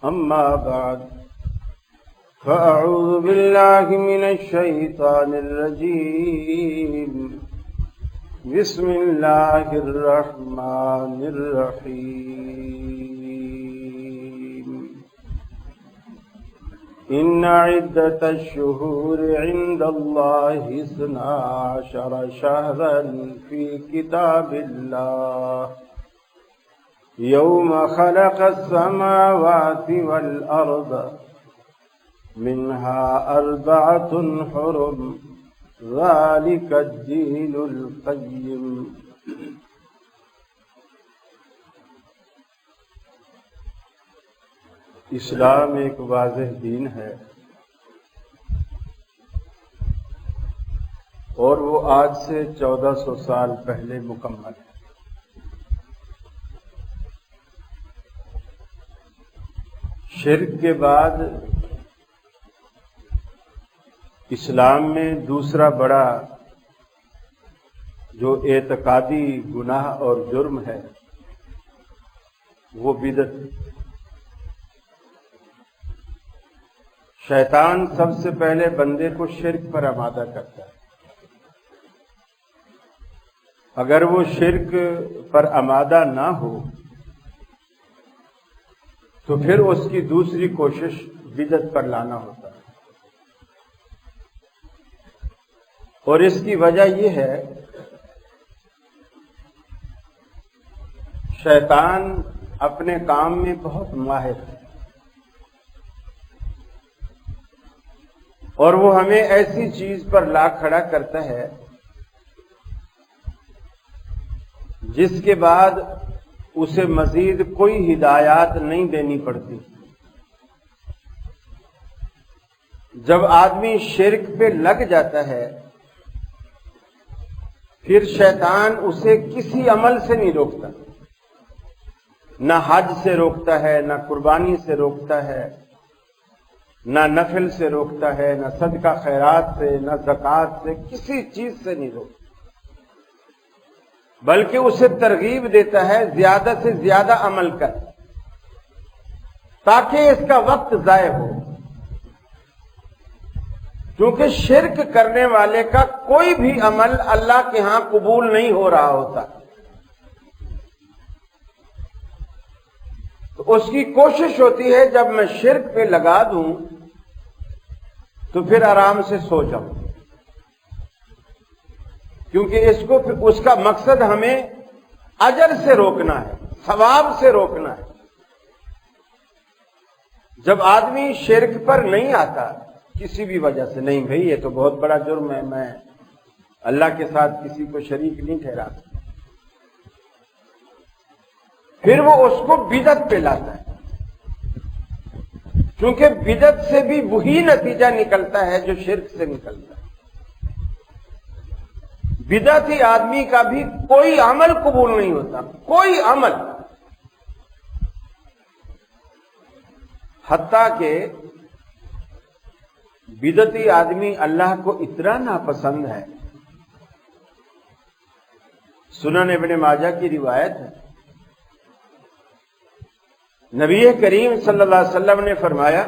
أما بعد فأعوذ بالله من الشيطان الرجيم بسم الله الرحمن الرحيم إن عدة الشهور عند الله 12 شهرا في كتاب الله يوم خلق السماوات والأرض منها 4 حرم ذلك الدين القيم اسلام ایک واضح دین ہے اور وہ آج سے 1400 سال پہلے مکمل ہے۔ شرک کے بعد اسلام میں دوسرا بڑا جو اعتقادی گناہ اور جرم ہے وہ بدعت۔ شیطان سب سے پہلے بندے کو شرک پر آمادہ کرتا ہے۔ اگر وہ شرک پر آمادہ نہ ہو تو پھر اس کی دوسری کوشش بدعت پر لانا ہوتا ہے، اور اس کی وجہ یہ ہے شیطان اپنے کام میں بہت ماہر ہے، اور وہ ہمیں ایسی چیز پر لا کھڑا کرتا ہے جس کے بعد اسے مزید کوئی ہدایات نہیں دینی پڑتی۔ جب آدمی شرک پہ لگ جاتا ہے پھر شیطان اسے کسی عمل سے نہیں روکتا، نہ حج سے روکتا ہے، نہ قربانی سے روکتا ہے، نہ نفل سے روکتا ہے، نہ صدقہ خیرات سے، نہ زکوٰۃ سے، کسی چیز سے نہیں روکتا، بلکہ اسے ترغیب دیتا ہے زیادہ سے زیادہ عمل کر تاکہ اس کا وقت ضائع ہو، کیونکہ شرک کرنے والے کا کوئی بھی عمل اللہ کے ہاں قبول نہیں ہو رہا ہوتا، تو اس کی کوشش ہوتی ہے جب میں شرک پہ لگا دوں تو پھر آرام سے سو جاؤں، کیونکہ اس کا مقصد ہمیں اجر سے روکنا ہے، ثواب سے روکنا ہے۔ جب آدمی شرک پر نہیں آتا کسی بھی وجہ سے، نہیں بھئی یہ تو بہت بڑا جرم ہے، میں اللہ کے ساتھ کسی کو شریک نہیں ٹھہرا، پھر وہ اس کو بدعت پہ لاتا ہے، کیونکہ بدعت سے بھی وہی نتیجہ نکلتا ہے جو شرک سے نکلتا ہے۔ بدعتی آدمی کا بھی کوئی عمل قبول نہیں ہوتا، کوئی عمل، حتیٰ کہ بدعتی آدمی اللہ کو اتنا ناپسند ہے۔ سنن ابن ماجہ کی روایت ہے، نبی کریم صلی اللہ علیہ وسلم نے فرمایا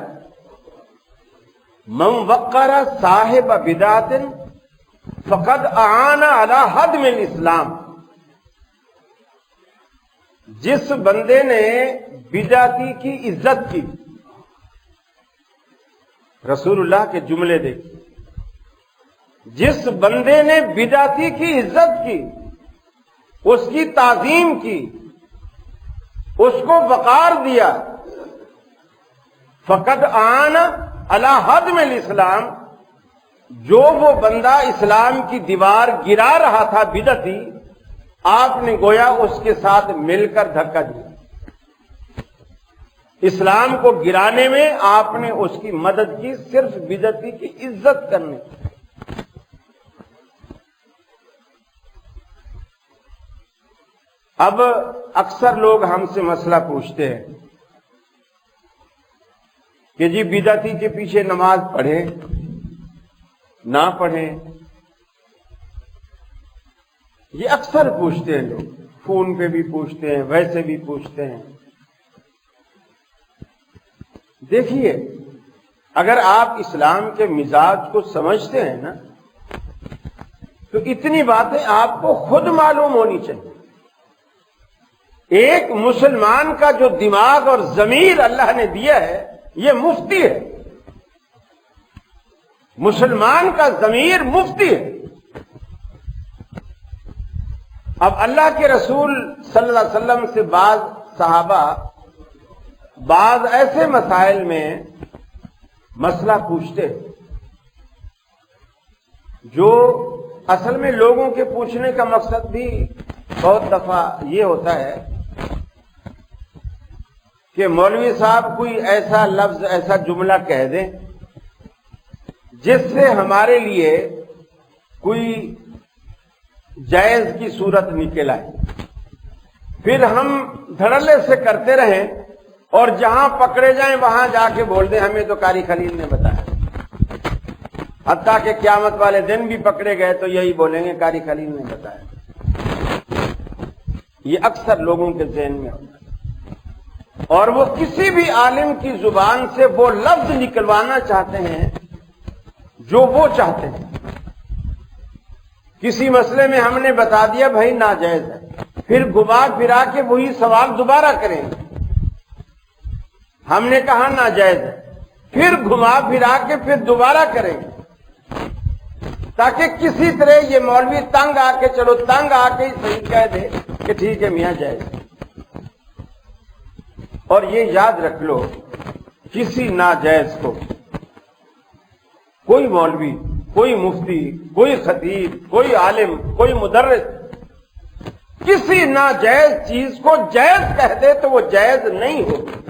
من وقر صاحب بدعت فقد اعان علی ہدم الاسلام، جس بندے نے بدعتی کی عزت کی، رسول اللہ کے جملے دیکھیں، جس بندے نے بدعتی کی عزت کی، اس کی تعظیم کی، اس کو وقار دیا، فقد اعان علی ہدم الاسلام، جو وہ بندہ اسلام کی دیوار گرا رہا تھا بدعتی، آپ نے گویا اس کے ساتھ مل کر دھکا دیا، اسلام کو گرانے میں آپ نے اس کی مدد کی، صرف بدعتی کی عزت کرنے کی۔ اب اکثر لوگ ہم سے مسئلہ پوچھتے ہیں کہ جی بدعتی کے پیچھے نماز پڑھیں نہ پڑھیں، یہ اکثر پوچھتے ہیں لوگ، فون پہ بھی پوچھتے ہیں، ویسے بھی پوچھتے ہیں۔ دیکھیے، اگر آپ اسلام کے مزاج کو سمجھتے ہیں نا تو اتنی باتیں آپ کو خود معلوم ہونی چاہیے۔ ایک مسلمان کا جو دماغ اور ضمیر اللہ نے دیا ہے یہ مفتی ہے، مسلمان کا ضمیر مفتی ہے۔ اب اللہ کے رسول صلی اللہ علیہ وسلم سے بعض صحابہ بعض ایسے مسائل میں مسئلہ پوچھتے جو اصل میں لوگوں کے پوچھنے کا مقصد بھی بہت دفعہ یہ ہوتا ہے کہ مولوی صاحب کوئی ایسا لفظ ایسا جملہ کہہ دیں جس سے ہمارے لیے کوئی جائز کی صورت نکل آئے، پھر ہم دھڑلے سے کرتے رہیں اور جہاں پکڑے جائیں وہاں جا کے بول دیں ہمیں تو قاری خلیل نے بتایا، حتیٰ کہ قیامت والے دن بھی پکڑے گئے تو یہی بولیں گے قاری خلیل نے بتایا۔ یہ اکثر لوگوں کے ذہن میں ہوتا ہے، اور وہ کسی بھی عالم کی زبان سے وہ لفظ نکلوانا چاہتے ہیں جو وہ چاہتے ہیں۔ کسی مسئلے میں ہم نے بتا دیا بھائی ناجائز ہے، پھر گھما پھرا کے وہی سوال دوبارہ کریں گے۔ ہم نے کہا ناجائز ہے، پھر گھما پھرا کے پھر دوبارہ کریں گے، تاکہ کسی طرح یہ مولوی تنگ آ کے چلو تنگ آ کے صحیح کہہ دے کہ ٹھیک ہے میاں جائز ہے۔ اور یہ یاد رکھ لو، کسی ناجائز کو کوئی مولوی، کوئی مفتی، کوئی خطیب، کوئی عالم، کوئی مدرس کسی ناجائز چیز کو جائز کہہ دے تو وہ جائز نہیں ہوگی۔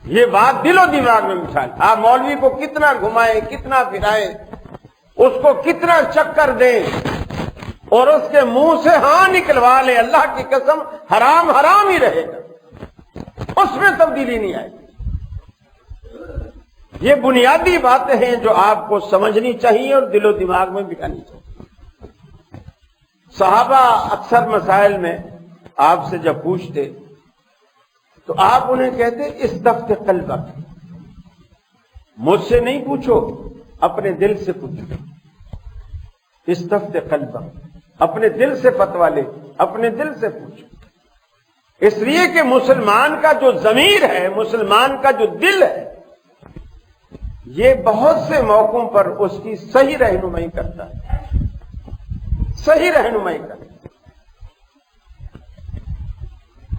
یہ بات دل و دماغ میں بٹھا لیں۔ آپ مولوی کو کتنا گھمائیں، کتنا پھرائیں، اس کو کتنا چکر دیں اور اس کے منہ سے ہاں نکلوا لیں، اللہ کی قسم حرام حرام ہی رہے گا، اس میں تبدیلی نہیں آئے گی۔ یہ بنیادی باتیں ہیں جو آپ کو سمجھنی چاہیے اور دل و دماغ میں بٹھانی چاہیے۔ صحابہ اکثر مسائل میں آپ سے جب پوچھتے تو آپ انہیں کہتے استفت قلبک، مجھ سے نہیں پوچھو، اپنے دل سے پوچھو۔ استفت قلبک، اپنے دل سے فتویٰ لے، اپنے دل سے پوچھو۔ اس لیے کہ مسلمان کا جو ضمیر ہے، مسلمان کا جو دل ہے، یہ بہت سے موقعوں پر اس کی صحیح رہنمائی کرتا ہے، صحیح رہنمائی کرتا ہے۔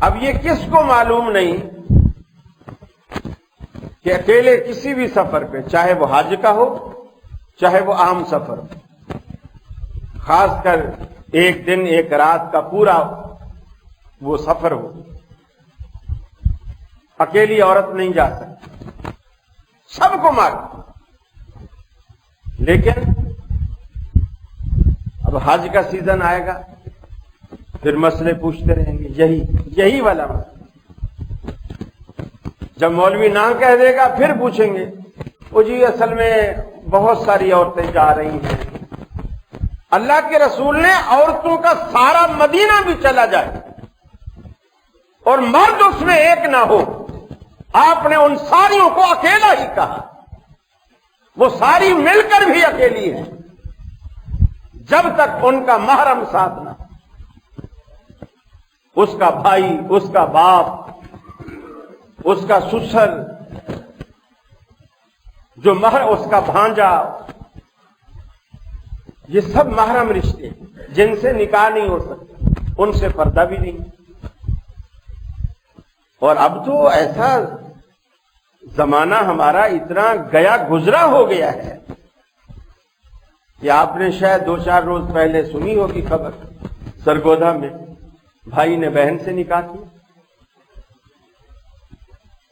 اب یہ کس کو معلوم نہیں کہ اکیلے کسی بھی سفر پہ، چاہے وہ حج کا ہو چاہے وہ عام سفر ہو، خاص کر ایک دن ایک رات کا پورا وہ سفر ہو، اکیلی عورت نہیں جا سکتی، سب کو معلوم۔ لیکن اب حج کا سیزن آئے گا، پھر مسئلے پوچھتے رہیں گے، یہی والا مسئلہ۔ جب مولوی نہ کہہ دے گا پھر پوچھیں گے، وہ جی اصل میں بہت ساری عورتیں جا رہی ہیں۔ اللہ کے رسول نے عورتوں کا سارا مدینہ بھی چلا جائے اور مرد اس میں ایک نہ ہو، آپ نے ان ساریوں کو اکیلا ہی کہا، وہ ساری مل کر بھی اکیلی ہیں جب تک ان کا محرم ساتھ نہ، اس کا بھائی، اس کا باپ، اس کا سسر، جو اس کا بھانجا، یہ سب محرم رشتے جن سے نکاح نہیں ہو سکتا، ان سے پردہ بھی نہیں۔ اور اب تو ایسا زمانہ ہمارا اتنا گیا گزرا ہو گیا ہے کہ آپ نے شاید 2-4 روز پہلے سنی ہوگی خبر، سرگودا میں بھائی نے بہن سے نکاح کیا۔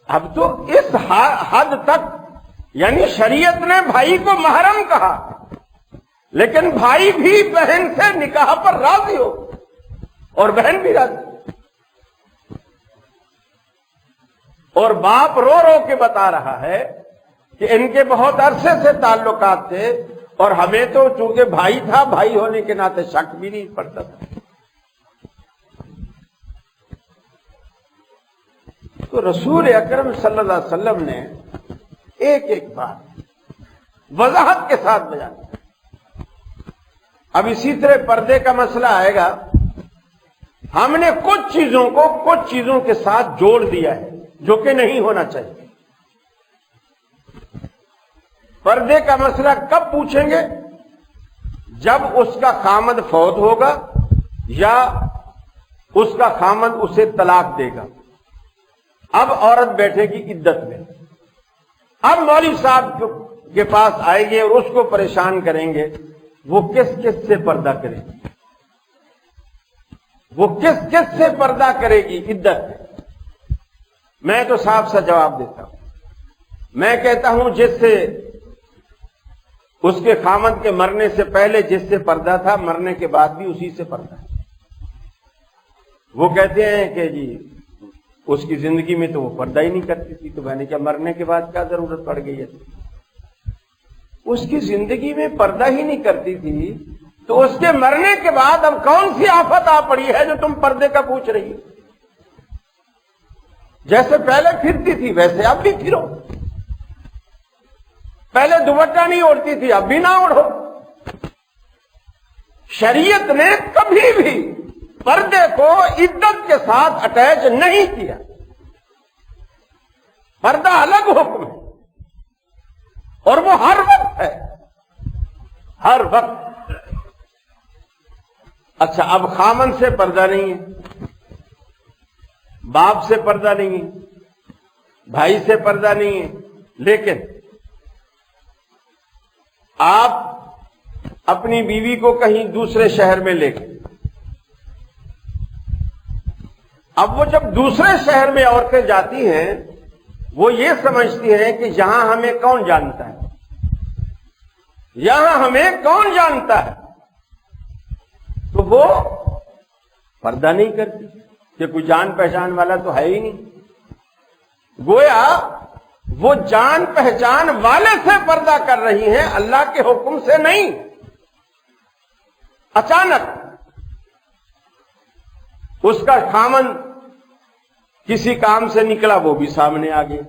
اب تو اس حد تک، یعنی شریعت نے بھائی کو محرم کہا، لیکن بھائی بھی بہن سے نکاح پر راضی ہو اور بہن بھی راضی، اور باپ رو رو کے بتا رہا ہے کہ ان کے بہت عرصے سے تعلقات تھے اور ہمیں تو چونکہ بھائی تھا، بھائی ہونے کے ناطے شک بھی نہیں پڑتا تھا۔ تو رسول اکرم صلی اللہ علیہ وسلم نے ایک ایک بات وضاحت کے ساتھ بیان کیا۔ اب اسی طرح پردے کا مسئلہ آئے گا، ہم نے کچھ چیزوں کو کچھ چیزوں کے ساتھ جوڑ دیا ہے جو کہ نہیں ہونا چاہیے۔ پردے کا مسئلہ کب پوچھیں گے؟ جب اس کا خامد فوت ہوگا یا اس کا خامد اسے طلاق دے گا۔ اب عورت بیٹھے گی عدت میں، اب مولوی صاحب کے پاس آئے گی اور اس کو پریشان کریں گے، وہ کس کس سے پردہ کرے گی؟ وہ کس کس سے پردہ کرے گی عدت؟ میں تو صاف سا جواب دیتا ہوں، میں کہتا ہوں جس سے اس کے خامد کے مرنے سے پہلے جس سے پردہ تھا، مرنے کے بعد بھی اسی سے پردہ ہے۔ وہ کہتے ہیں کہ جی اس کی زندگی میں تو وہ پردہ ہی نہیں کرتی تھی، تو میں نے کیا مرنے کے بعد کیا ضرورت پڑ گئی ہے؟ اس کی زندگی میں پردہ ہی نہیں کرتی تھی تو اس کے مرنے کے بعد اب کون سی آفت آ پڑی ہے جو تم پردے کا پوچھ رہی ہو؟ جیسے پہلے پھرتی تھی ویسے اب بھی پھرو، پہلے دوپٹہ نہیں اوڑھتی تھی اب بھی نہ اوڑھو۔ شریعت نے کبھی بھی پردے کو عدت کے ساتھ اٹیچ نہیں کیا۔ پردہ الگ حکم ہے اور وہ ہر وقت ہے، ہر وقت۔ اچھا، اب خامن سے پردہ نہیں ہے، باپ سے پردہ نہیں ہے، بھائی سے پردہ نہیں ہے، لیکن آپ اپنی بیوی کو کہیں دوسرے شہر میں لے گئے، اب وہ جب دوسرے شہر میں عورتیں جاتی ہیں وہ یہ سمجھتی ہیں کہ یہاں ہمیں کون جانتا ہے، یہاں ہمیں کون جانتا ہے، تو وہ پردہ نہیں کرتی کہ کوئی جان پہچان والا تو ہے ہی نہیں۔ گویا وہ جان پہچان والے سے پردہ کر رہی ہیں، اللہ کے حکم سے نہیں۔ اچانک اس کا خامن کسی کام سے نکلا، وہ بھی سامنے آ گیا،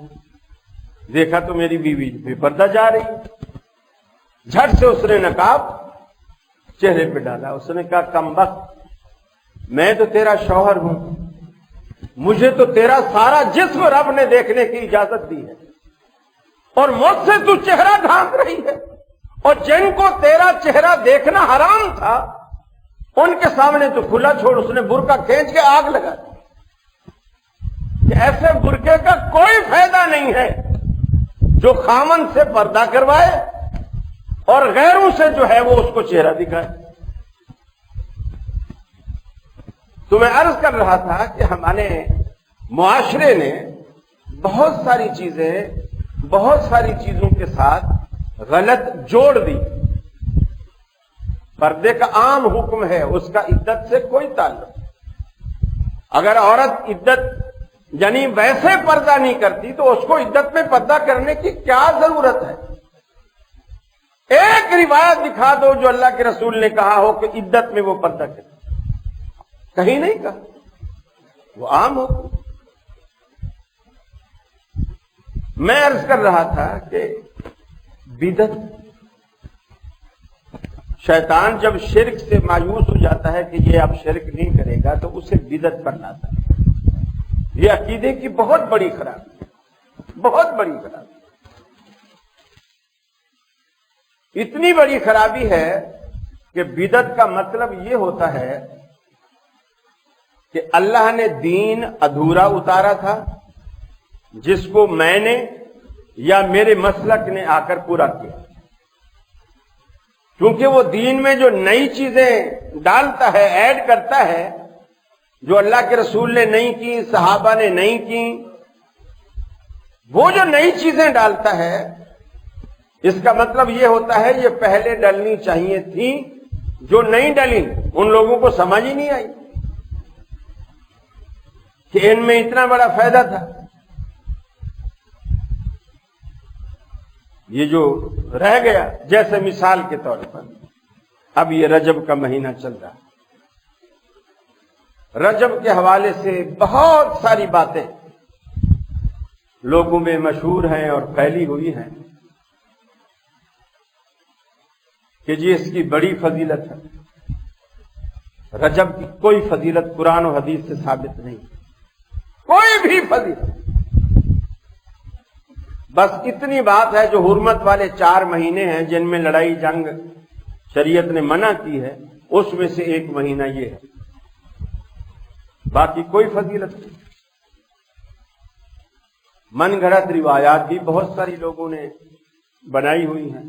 دیکھا تو میری بیوی بے پردہ جا رہی، جھٹ سے اس نے نقاب چہرے پہ ڈالا۔ اس نے کہا کم وقت، میں تو تیرا شوہر ہوں، مجھے تو تیرا سارا جسم رب نے دیکھنے کی اجازت دی ہے، اور مجھ سے تو چہرہ ڈھانپ رہی ہے، اور جن کو تیرا چہرہ دیکھنا حرام تھا ان کے سامنے تو کھلا چھوڑ۔ اس نے برقع کھینچ کے آگ لگا دی کہ ایسے برقعے کا کوئی فائدہ نہیں ہے جو خامن سے پردہ کروائے اور غیروں سے جو ہے وہ اس کو چہرہ دکھائے۔ تو میں عرض کر رہا تھا کہ ہمارے معاشرے نے بہت ساری چیزوں کے ساتھ غلط جوڑ دی۔ پردے کا عام حکم ہے، اس کا عدت سے کوئی تعلق نہیں۔ اگر عورت عدت یعنی ویسے پردہ نہیں کرتی تو اس کو عدت میں پردہ کرنے کی کیا ضرورت ہے؟ ایک روایت دکھا دو جو اللہ کے رسول نے کہا ہو کہ عدت میں وہ پردہ کرے، کہیں نہیں کہا، وہ عام ہو۔ میں عرض کر رہا تھا کہ بدعت، شیطان جب شرک سے مایوس ہو جاتا ہے کہ یہ اب شرک نہیں کرے گا تو اسے بدعت پر لاتا ہے۔ یہ عقیدے کی بہت بڑی خرابی ہے، بہت بڑی خرابی، اتنی بڑی خرابی ہے کہ بدعت کا مطلب یہ ہوتا ہے کہ اللہ نے دین ادھورا اتارا تھا جس کو میں نے یا میرے مسلک نے آ کر پورا کیا، کیونکہ وہ دین میں جو نئی چیزیں ڈالتا ہے، ایڈ کرتا ہے، جو اللہ کے رسول نے نہیں کی، صحابہ نے نہیں کی، وہ جو نئی چیزیں ڈالتا ہے اس کا مطلب یہ ہوتا ہے یہ پہلے ڈلنی چاہیے تھی، جو نہیں ڈلی ان لوگوں کو سمجھ ہی نہیں آئی کہ ان میں اتنا بڑا فائدہ تھا۔ یہ جو رہ گیا، جیسے مثال کے طور پر اب یہ رجب کا مہینہ چل رہا ہے، رجب کے حوالے سے بہت ساری باتیں لوگوں میں مشہور ہیں اور پھیلی ہوئی ہیں کہ جی اس کی بڑی فضیلت ہے. رجب کی کوئی فضیلت قرآن و حدیث سے ثابت نہیں، کوئی بھی فضیلت. بس اتنی بات ہے جو حرمت والے 4 مہینے ہیں جن میں لڑائی جنگ شریعت نے منع کی ہے، اس میں سے ایک مہینہ یہ ہے، باقی کوئی فضیلت نہیں. من گھڑت روایات بھی بہت ساری لوگوں نے بنائی ہوئی ہیں.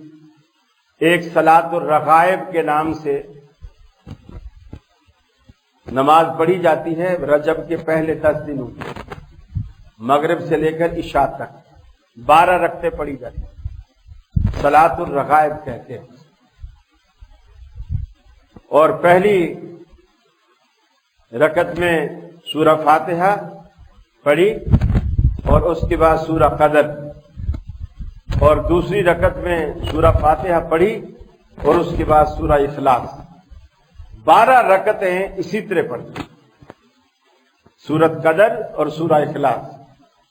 ایک صلاۃ الرغائب کے نام سے نماز پڑھی جاتی ہے رجب کے پہلے 10 دنوں مغرب سے لے کر عشاء تک 12 رکعتیں پڑھی جاتی ہیں، صلاۃ الرغائب کہتے ہیں. اور پہلی رکعت میں سورہ فاتحہ پڑھی اور اس کے بعد سورہ قدر، اور دوسری رکعت میں سورہ فاتحہ پڑھی اور اس کے بعد سورہ اخلاص. 12 رکعتیں اسی طرح پڑھی، سورۃ قدر اور سورہ اخلاص،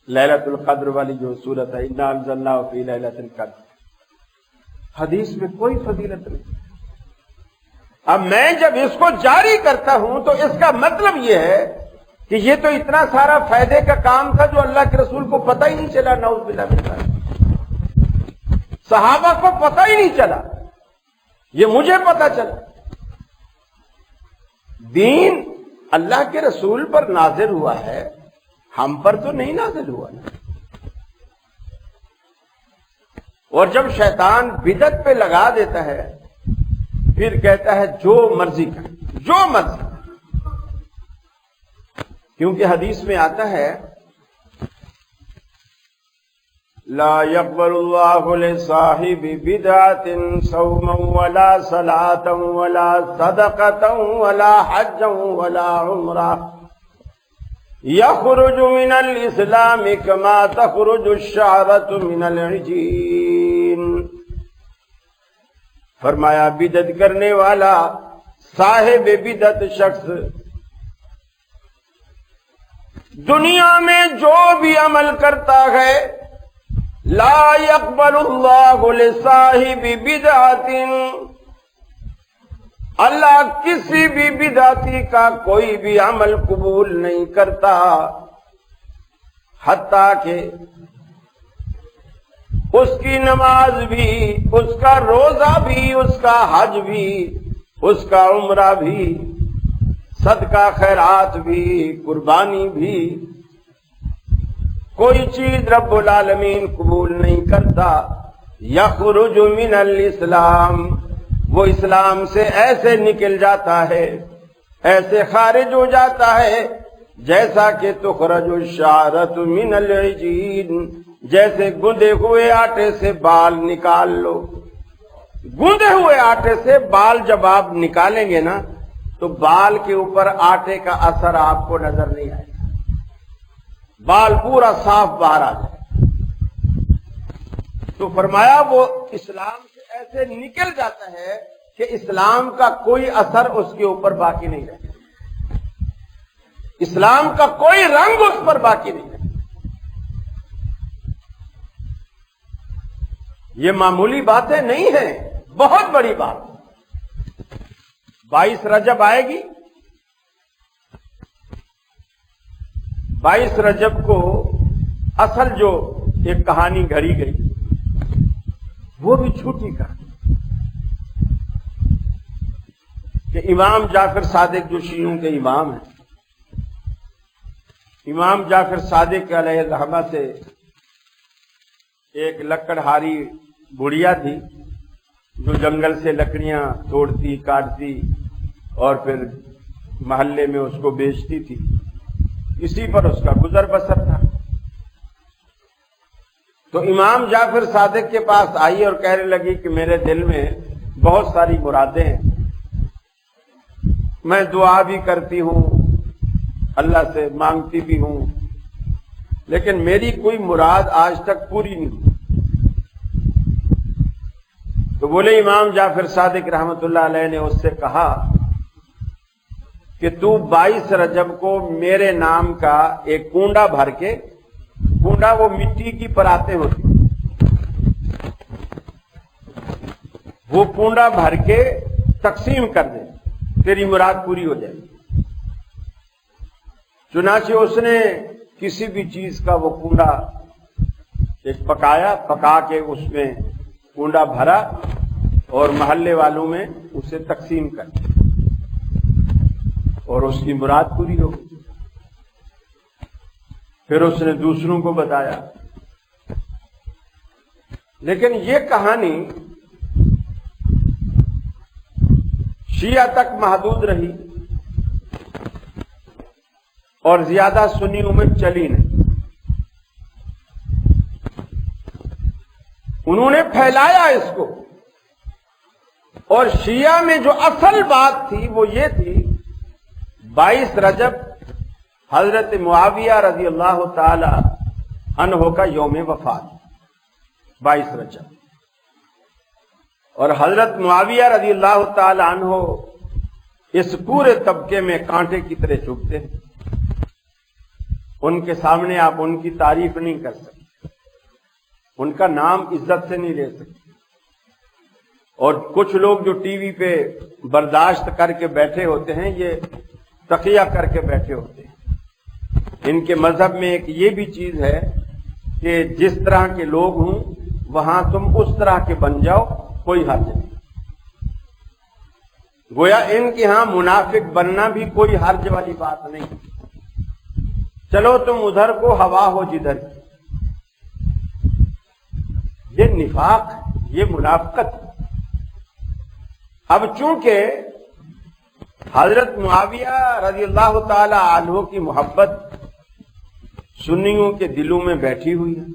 لیلۃ القدر والی جو سورت ہے، انا انزلناہ فی لیلۃ القدر. حدیث میں کوئی فضیلت نہیں. اب میں جب اس کو جاری کرتا ہوں تو اس کا مطلب یہ ہے کہ یہ تو اتنا سارا فائدے کا کام تھا جو اللہ کے رسول کو پتہ ہی نہیں چلا. نعوذ باللہ من ذالک، صحابہ کو پتہ ہی نہیں چلا، یہ مجھے پتہ چلا. دین اللہ کے رسول پر نازل ہوا ہے، ہم پر تو نہیں نازل ہوا نا. اور جب شیطان بدعت پہ لگا دیتا ہے پھر کہتا ہے جو مرضی کر، جو مرضی. کیونکہ حدیث میں آتا ہے لا يقبل الله لصاحب بدعة صوما ولا صلاة ولا صدقة ولا حجا ولا عمرة يخرج من الإسلام كما تخرج الشعرة من العجين. فرمایا بدعت کرنے والا صاحب بدعت شخص دنیا میں جو بھی عمل کرتا ہے لا يقبل اللہ لصاحب بدعت، اللہ کسی بھی بدعتی کا کوئی بھی عمل قبول نہیں کرتا حتیٰ کہ اس کی نماز بھی، اس کا روزہ بھی، اس کا حج بھی، اس کا عمرہ بھی، صدقہ خیرات بھی، قربانی بھی، کوئی چیز رب العالمین قبول نہیں کرتا. یخرج من الاسلام، وہ اسلام سے ایسے نکل جاتا ہے، ایسے خارج ہو جاتا ہے جیسا کہ تخرج الشعرۃ من العجین، جیسے گندے ہوئے آٹے سے بال نکال لو. گندے ہوئے آٹے سے بال جب آپ نکالیں گے نا تو بال کے اوپر آٹے کا اثر آپ کو نظر نہیں آئے گا، بال پورا صاف باہر آ جائے. تو فرمایا وہ اسلام سے ایسے نکل جاتا ہے کہ اسلام کا کوئی اثر اس کے اوپر باقی نہیں رہتا، اسلام کا کوئی رنگ اس پر باقی نہیں رہتا. یہ معمولی باتیں نہیں ہیں، بہت بڑی بات. 22 رجب آئے گی، 22 رجب کو اصل جو ایک کہانی گھڑی گئی وہ بھی چھوٹی کہانی کہ امام جعفر صادق جو شیعوں کے امام ہیں، امام جعفر صادق علیہ الرحمہ سے ایک لکڑہاری بڑھیا تھی جو جنگل سے لکڑیاں توڑتی کاٹتی اور پھر محلے میں اس کو بیچتی تھی، اسی پر اس کا گزر بسر تھا. تو امام جعفر صادق کے پاس آئی اور کہنے لگی کہ میرے دل میں بہت ساری مرادیں ہیں، میں دعا بھی کرتی ہوں، اللہ سے مانگتی بھی ہوں، لیکن میری کوئی مراد آج تک پوری نہیں ہوئی. تو بولے امام جعفر صادق رحمت اللہ علیہ نے اس سے کہا کہ تو 22 رجب کو میرے نام کا ایک کنڈا بھر کے کنڈا وہ مٹی کی پراتیں ہوتی، وہ کنڈا بھر کے تقسیم کر دے، تیری مراد پوری ہو جائے گی۔ چنانچہ اس نے کسی بھی چیز کا وہ کنڈا ایک پکا کے اس میں کنڈا بھرا اور محلے والوں میں اسے تقسیم کر اور اس کی مراد پوری ہو گئی۔ پھر اس نے دوسروں کو بتایا۔ لیکن یہ کہانی شیعہ تک محدود رہی اور زیادہ سنیوں میں چلی نہیں۔ انہوں نے پھیلایا اس کو، اور شیعہ میں جو اصل بات تھی وہ یہ تھی 22 رجب حضرت معاویہ رضی اللہ تعالی عنہ کا یوم وفات، 22 رجب، اور حضرت معاویہ رضی اللہ تعالی عنہ اس پورے طبقے میں کانٹے کی طرح چبھتے ہیں۔ ان کے سامنے آپ ان کی تعریف نہیں کر سکتے، ان کا نام عزت سے نہیں لے سکتے۔ اور کچھ لوگ جو ٹی وی پہ برداشت کر کے بیٹھے ہوتے ہیں، یہ تقیہ کر کے بیٹھے ہوتے ہیں۔ ان کے مذہب میں ایک یہ بھی چیز ہے کہ جس طرح کے لوگ ہوں وہاں تم اس طرح کے بن جاؤ، کوئی حرج نہیں۔ گویا ان کے ہاں منافق بننا بھی کوئی حرج والی بات نہیں، چلو تم ادھر کو ہوا ہو جدھر کی۔ یہ نفاق، یہ منافقت۔ اب چونکہ حضرت معاویہ رضی اللہ تعالی عنہ کی محبت سنیوں کے دلوں میں بیٹھی ہوئی ہے۔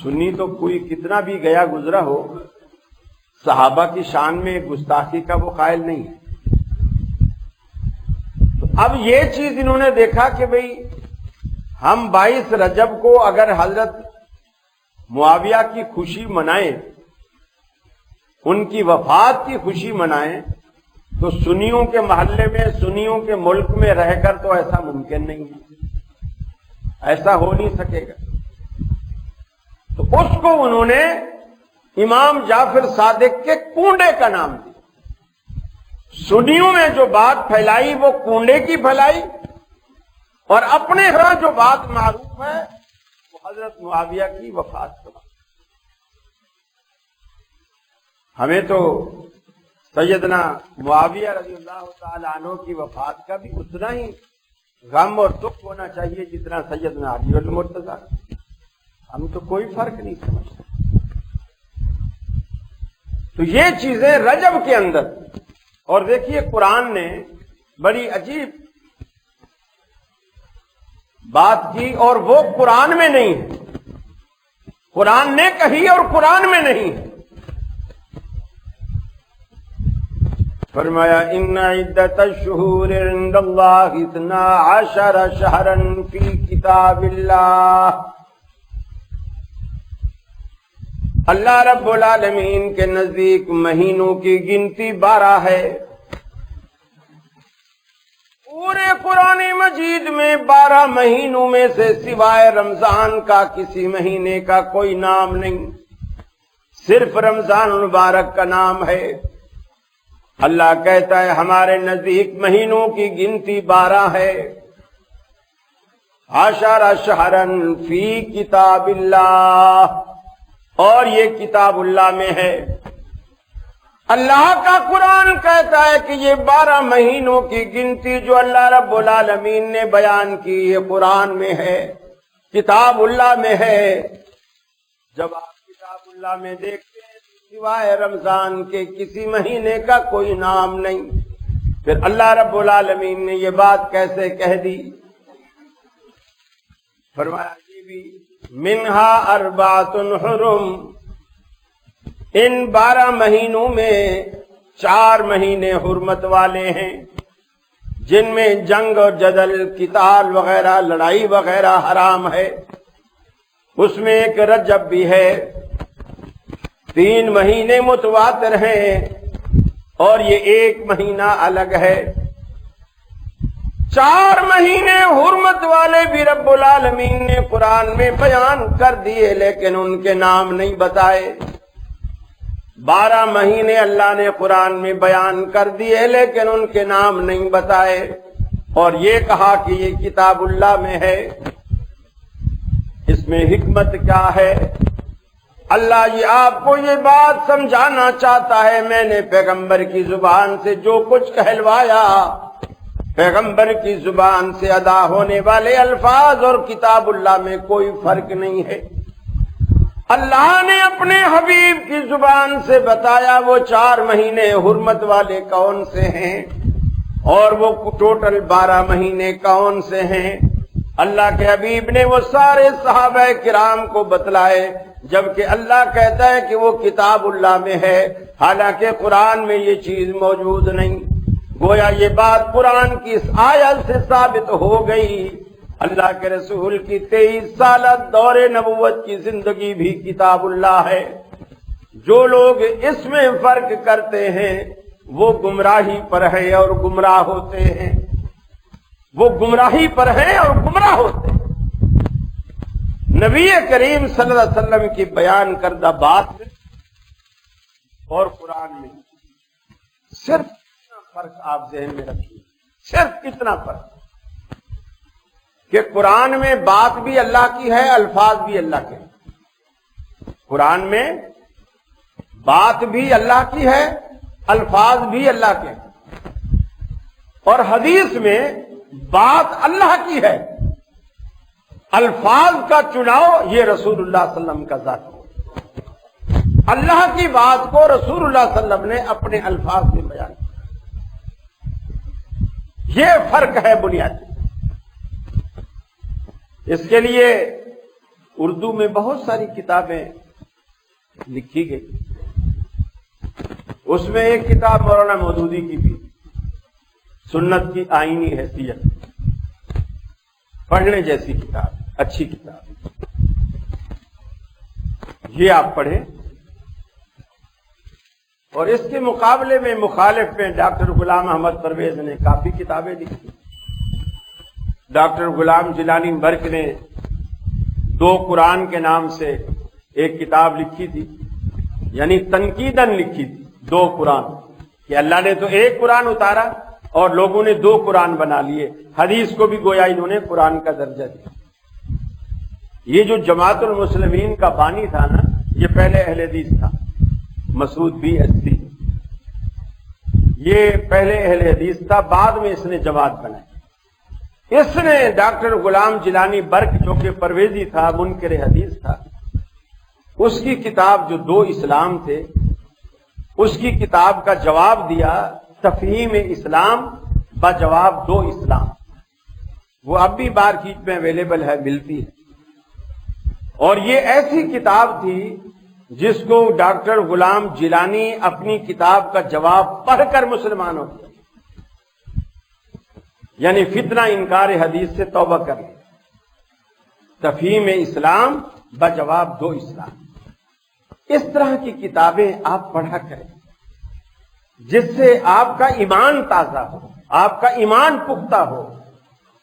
سنی تو کوئی کتنا بھی گیا گزرا ہو، صحابہ کی شان میں گستاخی کا وہ قائل نہیں ہے۔ تو اب یہ چیز انہوں نے دیکھا کہ بھئی ہم 22 رجب کو اگر حضرت معاویہ کی خوشی منائیں، ان کی وفات کی خوشی منائیں، تو سنیوں کے محلے میں، سنیوں کے ملک میں رہ کر تو ایسا ممکن نہیں ہے، ایسا ہو نہیں سکے گا۔ تو اس کو انہوں نے امام جعفر صادق کے کنڈے کا نام دیا۔ سنیوں میں جو بات پھیلائی وہ کنڈے کی پھیلائی، اور اپنے ہاں جو بات معروف ہے وہ حضرت معاویہ کی وفات کا۔ ہمیں تو سیدنا معاویہ رضی اللہ تعالی عنہ کی وفات کا بھی اتنا ہی غم اور دکھ ہونا چاہیے جتنا سیدنا علی المرتضی۔ ہم تو کوئی فرق نہیں سمجھتے۔ تو یہ چیزیں رجب کے اندر، اور دیکھیے قرآن نے بڑی عجیب بات کی، اور وہ قرآن میں نہیں ہے، قرآن نے کہی اور قرآن میں نہیں ہے۔ فرمایا ان عدت الشہور عند اللہ 12 شہرا فی کتاب اللہ۔ اللہ رب العالمین کے نزدیک مہینوں کی گنتی 12 ہے۔ پورے قرآن مجید میں 12 مہینوں میں سے سوائے رمضان کا کسی مہینے کا کوئی نام نہیں، صرف رمضان المبارک کا نام ہے۔ اللہ کہتا ہے ہمارے نزدیک مہینوں کی گنتی 12 ہے۔ 12 شہرا فی کتاب اللہ، اور یہ کتاب اللہ میں ہے۔ اللہ کا قرآن کہتا ہے کہ یہ 12 مہینوں کی گنتی جو اللہ رب العالمین نے بیان کی یہ قرآن میں ہے، کتاب اللہ میں ہے۔ جب آپ کتاب اللہ میں دیکھتے ہیں سوائے رمضان کے کسی مہینے کا کوئی نام نہیں، پھر اللہ رب العالمین نے یہ بات کیسے کہہ دی؟ فرمایا یہ بھی منہا 4 حرم، ان 12 مہینوں میں 4 مہینے حرمت والے ہیں جن میں جنگ اور جدل، قتال وغیرہ، لڑائی وغیرہ حرام ہے۔ اس میں ایک رجب بھی ہے۔ 3 مہینے متواتر ہیں اور یہ 1 مہینہ الگ ہے۔ 4 مہینے حرمت والے بھی رب العالمین نے قرآن میں بیان کر دیے، لیکن ان کے نام نہیں بتائے۔ 12 مہینے اللہ نے قرآن میں بیان کر دیے، لیکن ان کے نام نہیں بتائے، اور یہ کہا کہ یہ کتاب اللہ میں ہے۔ اس میں حکمت کیا ہے؟ اللہ یہ آپ کو یہ بات سمجھانا چاہتا ہے، میں نے پیغمبر کی زبان سے جو کچھ کہلوایا، پیغمبر کی زبان سے ادا ہونے والے الفاظ اور کتاب اللہ میں کوئی فرق نہیں ہے۔ اللہ نے اپنے حبیب کی زبان سے بتایا وہ 4 مہینے حرمت والے کون سے ہیں، اور وہ ٹوٹل 12 مہینے کون سے ہیں۔ اللہ کے حبیب نے وہ سارے صحابہ کرام کو بتلائے، جبکہ اللہ کہتا ہے کہ وہ کتاب اللہ میں ہے، حالانکہ قرآن میں یہ چیز موجود نہیں۔ گویا یہ بات قرآن کی اس آیت سے ثابت ہو گئی۔ اللہ کے رسول کی 23 سالہ دور نبوت کی زندگی بھی کتاب اللہ ہے۔ جو لوگ اس میں فرق کرتے ہیں وہ گمراہی پر ہے اور گمراہ ہوتے ہیں، وہ گمراہی پر ہیں اور گمراہ ہوتے ہیں۔ نبی کریم صلی اللہ علیہ وسلم کی بیان کردہ بات اور قرآن میں صرف اتنا فرق آپ ذہن میں رکھیے، صرف اتنا فرق کہ قرآن میں بات بھی اللہ کی ہے، الفاظ بھی اللہ کے ہیں۔ قرآن میں بات بھی اللہ کی ہے، الفاظ بھی اللہ کے ہیں، اور حدیث میں بات اللہ کی ہے، الفاظ کا چناؤ یہ رسول اللہ صلی اللہ علیہ وسلم کا ذات ہے۔ اللہ کی بات کو رسول اللہ صلی اللہ علیہ وسلم نے اپنے الفاظ میں بیان کیا۔ یہ فرق ہے بنیادی۔ اس کے لیے اردو میں بہت ساری کتابیں لکھی گئی، اس میں ایک کتاب مولانا مودودی کی بھی، سنت کی آئینی حیثیت، پڑھنے جیسی کتاب، اچھی کتاب، یہ آپ پڑھیں۔ اور اس کے مقابلے میں مخالف میں ڈاکٹر غلام احمد پرویز نے کافی کتابیں لکھی۔ ڈاکٹر غلام جیلانی برق نے 2 قرآن کے نام سے ایک کتاب لکھی تھی، یعنی تنقیداً لکھی تھی 2 قرآن، کہ اللہ نے تو ایک قرآن اتارا اور لوگوں نے 2 قرآن بنا لیے، حدیث کو بھی گویا انہوں نے قرآن کا درجہ دیا۔ یہ جو جماعت المسلمین کا بانی تھا نا، یہ پہلے اہل حدیث تھا، مسعود بی اچھی، یہ پہلے اہل حدیث تھا، بعد میں اس نے جماعت بنائی۔ اس نے ڈاکٹر غلام جیلانی برق جو کہ پرویزی تھا، منکر حدیث تھا، اس کی کتاب جو 2 اسلام تھے، اس کی کتاب کا جواب دیا تفہیم اسلام بجواب 2 اسلام۔ وہ اب بھی مارکیٹ میں اویلیبل ہے، ملتی ہے، اور یہ ایسی کتاب تھی جس کو ڈاکٹر غلام جیلانی اپنی کتاب کا جواب پڑھ کر مسلمان ہو گیا، یعنی فتنہ انکار حدیث سے توبہ کر لیں۔ تفہیم اسلام بجواب 2 اسلام، اس طرح کی کتابیں آپ پڑھا کریں، جس سے آپ کا ایمان تازہ ہو، آپ کا ایمان پختہ ہو،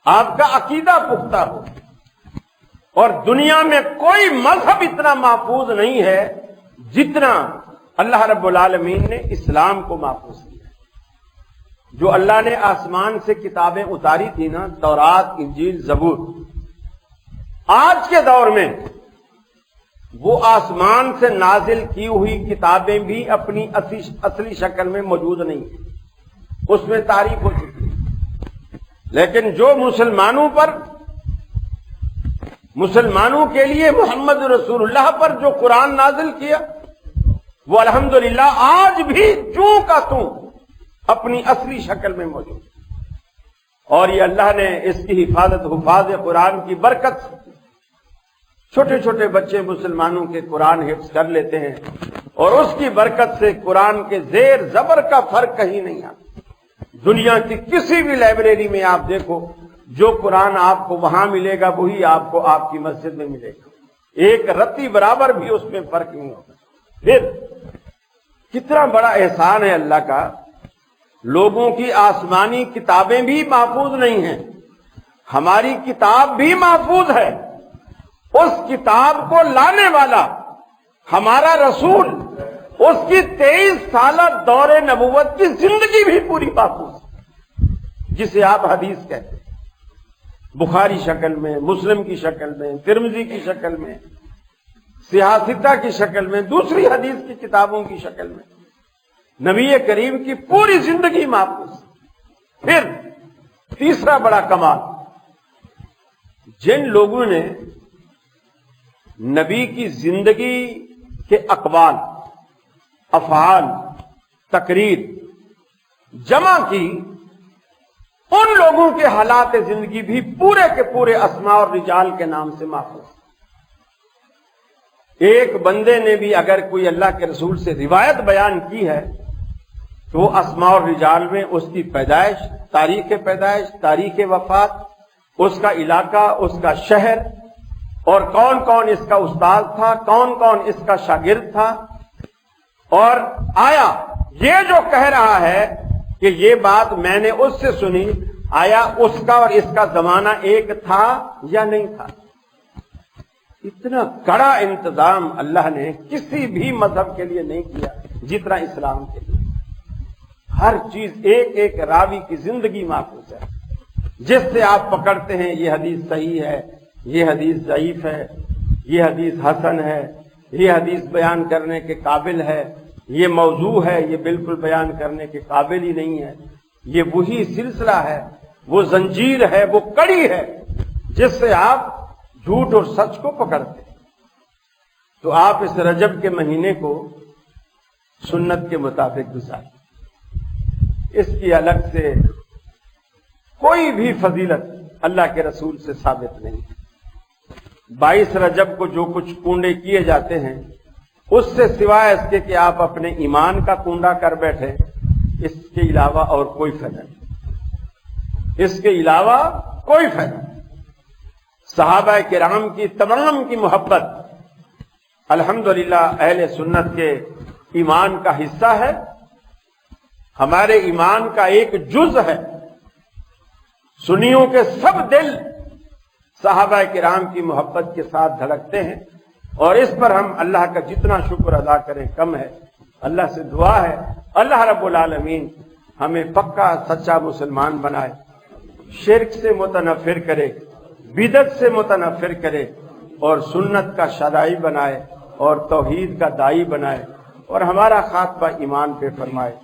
آپ کا عقیدہ پختہ ہو۔ اور دنیا میں کوئی مذہب اتنا محفوظ نہیں ہے جتنا اللہ رب العالمین نے اسلام کو محفوظ کیا۔ جو اللہ نے آسمان سے کتابیں اتاری تھی نا، تورات، انجیل، زبور، آج کے دور میں وہ آسمان سے نازل کی ہوئی کتابیں بھی اپنی اصلی شکل میں موجود نہیں ہیں، اس میں تاریخ ہو چکی ہے۔ لیکن جو مسلمانوں کے لیے محمد رسول اللہ پر جو قرآن نازل کیا، وہ الحمدللہ آج بھی جوں کا توں اپنی اصلی شکل میں موجود ہے۔ اور یہ اللہ نے اس کی حفاظت حفاظ قرآن کی برکت سے چھوٹے چھوٹے بچے مسلمانوں کے قرآن حفظ کر لیتے ہیں، اور اس کی برکت سے قرآن کے زیر زبر کا فرق کہیں نہیں آتا۔ دنیا کی کسی بھی لائبریری میں آپ دیکھو، جو قرآن آپ کو وہاں ملے گا وہی آپ کو آپ کی مسجد میں ملے گا، ایک رتی برابر بھی اس میں فرق نہیں ہوگا۔ پھر کتنا بڑا احسان ہے اللہ کا، لوگوں کی آسمانی کتابیں بھی محفوظ نہیں ہیں، ہماری کتاب بھی محفوظ ہے۔ اس کتاب کو لانے والا ہمارا رسول، اس کی 23 سالہ دور نبوت کی زندگی بھی پوری محفوظ ہے، جسے آپ حدیث کہتے ہیں، بخاری شکل میں، مسلم کی شکل میں، ترمذی کی شکل میں، سیاستہ کی شکل میں، دوسری حدیث کی کتابوں کی شکل میں، نبی کریم کی پوری زندگی محفوظ۔ پھر تیسرا بڑا کمال، جن لوگوں نے نبی کی زندگی کے اقوال، افعال، تقریر جمع کی، ان لوگوں کے حالات زندگی بھی پورے کے پورے اسماء اور رجال کے نام سے محفوظ۔ ایک بندے نے بھی اگر کوئی اللہ کے رسول سے روایت بیان کی ہے تو وہ اسماء اور رجال میں اس کی پیدائش، تاریخ پیدائش، تاریخ وفات، اس کا علاقہ، اس کا شہر، اور کون کون اس کا استاد تھا، کون کون اس کا شاگرد تھا، اور آیا یہ جو کہہ رہا ہے کہ یہ بات میں نے اس سے سنی، آیا اس کا اور اس کا زمانہ ایک تھا یا نہیں تھا۔ اتنا کڑا انتظام اللہ نے کسی بھی مذہب کے لیے نہیں کیا جتنا اسلام کے لیے۔ ہر چیز ایک ایک راوی کی زندگی محفوظ ہے، جس سے آپ پکڑتے ہیں یہ حدیث صحیح ہے، یہ حدیث ضعیف ہے، یہ حدیث حسن ہے، یہ حدیث بیان کرنے کے قابل ہے، یہ موضوع ہے، یہ بالکل بیان کرنے کے قابل ہی نہیں ہے۔ یہ وہی سلسلہ ہے، وہ زنجیر ہے، وہ کڑی ہے جس سے آپ جھوٹ اور سچ کو پکڑتے ہیں۔ تو آپ اس رجب کے مہینے کو سنت کے مطابق گزاریں، اس کی الگ سے کوئی بھی فضیلت اللہ کے رسول سے ثابت نہیں۔ 22 رجب کو جو کچھ کنڈے کیے جاتے ہیں، اس سے سوائے اس کے کہ آپ اپنے ایمان کا کنڈا کر بیٹھے، اس کے علاوہ اور کوئی فائدہ نہیں، اس کے علاوہ کوئی فائدہ نہیں۔ صحابہ کرام کی تمام کی محبت الحمدللہ اہل سنت کے ایمان کا حصہ ہے، ہمارے ایمان کا ایک جز ہے۔ سنیوں کے سب دل صحابہ کرام کی محبت کے ساتھ دھڑکتے ہیں، اور اس پر ہم اللہ کا جتنا شکر ادا کریں کم ہے۔ اللہ سے دعا ہے اللہ رب العالمین ہمیں پکا سچا مسلمان بنائے، شرک سے متنفر کرے، بدعت سے متنفر کرے، اور سنت کا شادائی بنائے، اور توحید کا دائی بنائے، اور ہمارا خاتمہ ایمان پہ فرمائے۔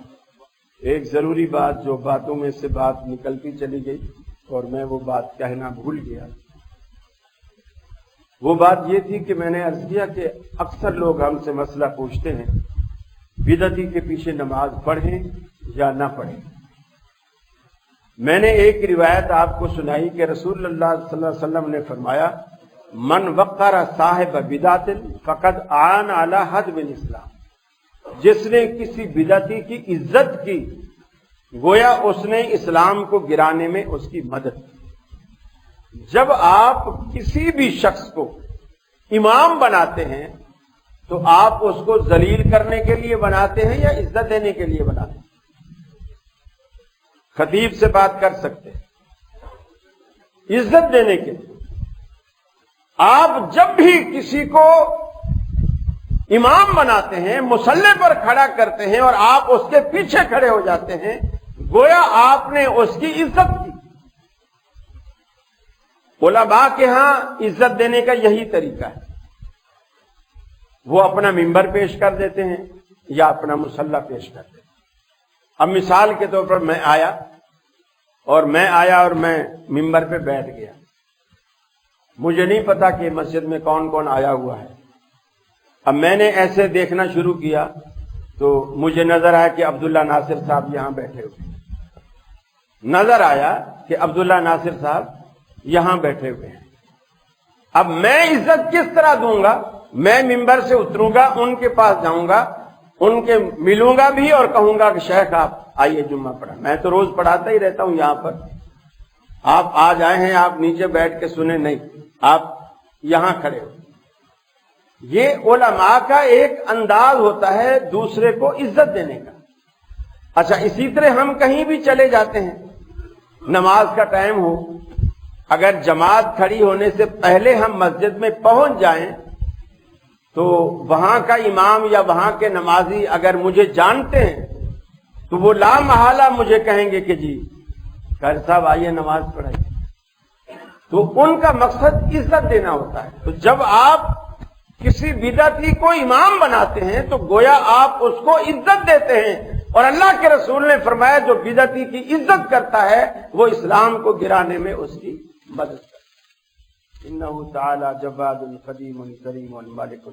ایک ضروری بات جو باتوں میں سے بات نکلتی چلی گئی اور میں وہ بات کہنا بھول گیا، وہ بات یہ تھی کہ میں نے عرض کیا کہ اکثر لوگ ہم سے مسئلہ پوچھتے ہیں بدعتی کے پیچھے نماز پڑھیں یا نہ پڑھیں۔ میں نے ایک روایت آپ کو سنائی کہ رسول اللہ صلی اللہ علیہ وسلم نے فرمایا، من وقر صاحب بدعت فقد عان علی حدم الاسلام، جس نے کسی بدعتی کی عزت کی گویا اس نے اسلام کو گرانے میں اس کی مدد کی۔ جب آپ کسی بھی شخص کو امام بناتے ہیں تو آپ اس کو ذلیل کرنے کے لیے بناتے ہیں یا عزت دینے کے لیے بناتے ہیں؟ خطیب سے بات کر سکتے ہیں، عزت دینے کے لیے۔ آپ جب بھی کسی کو امام بناتے ہیں، مصلی پر کھڑا کرتے ہیں اور آپ اس کے پیچھے کھڑے ہو جاتے ہیں، گویا آپ نے اس کی عزت کی۔ علماء کے ہاں عزت دینے کا یہی طریقہ ہے، وہ اپنا ممبر پیش کر دیتے ہیں یا اپنا مصلی پیش کر دیتے ہیں۔ اب مثال کے طور پر میں آیا اور میں ممبر پہ بیٹھ گیا، مجھے نہیں پتا کہ مسجد میں کون کون آیا ہوا ہے۔ اب میں نے ایسے دیکھنا شروع کیا تو مجھے نظر آیا کہ عبداللہ ناصر صاحب یہاں بیٹھے ہوئے، نظر آیا کہ عبداللہ ناصر صاحب یہاں بیٹھے ہوئے ہیں۔ اب میں عزت کس طرح دوں گا؟ میں ممبر سے اتروں گا، ان کے پاس جاؤں گا، ان کے ملوں گا بھی اور کہوں گا کہ شیخ آپ آئیے جمعہ پڑھا۔ میں تو روز پڑھاتا ہی رہتا ہوں یہاں پر، آپ آج آئے ہیں، آپ نیچے بیٹھ کے سنیں نہیں، آپ یہاں کھڑے ہو۔ یہ علماء کا ایک انداز ہوتا ہے دوسرے کو عزت دینے کا۔ اچھا، اسی طرح ہم کہیں بھی چلے جاتے ہیں، نماز کا ٹائم ہو، اگر جماعت کھڑی ہونے سے پہلے ہم مسجد میں پہنچ جائیں تو وہاں کا امام یا وہاں کے نمازی اگر مجھے جانتے ہیں تو وہ لا محالہ مجھے کہیں گے کہ جی قاری صاحب آئیے نماز پڑھائیے. تو ان کا مقصد عزت دینا ہوتا ہے. تو جب آپ کسی بدعتی کو امام بناتے ہیں تو گویا آپ اس کو عزت دیتے ہیں، اور اللہ کے رسول نے فرمایا جو بدعتی کی عزت کرتا ہے وہ اسلام کو گرانے میں اس کی مدد کرتا ہے. انہ تعالی جواد قدیم کریم مالک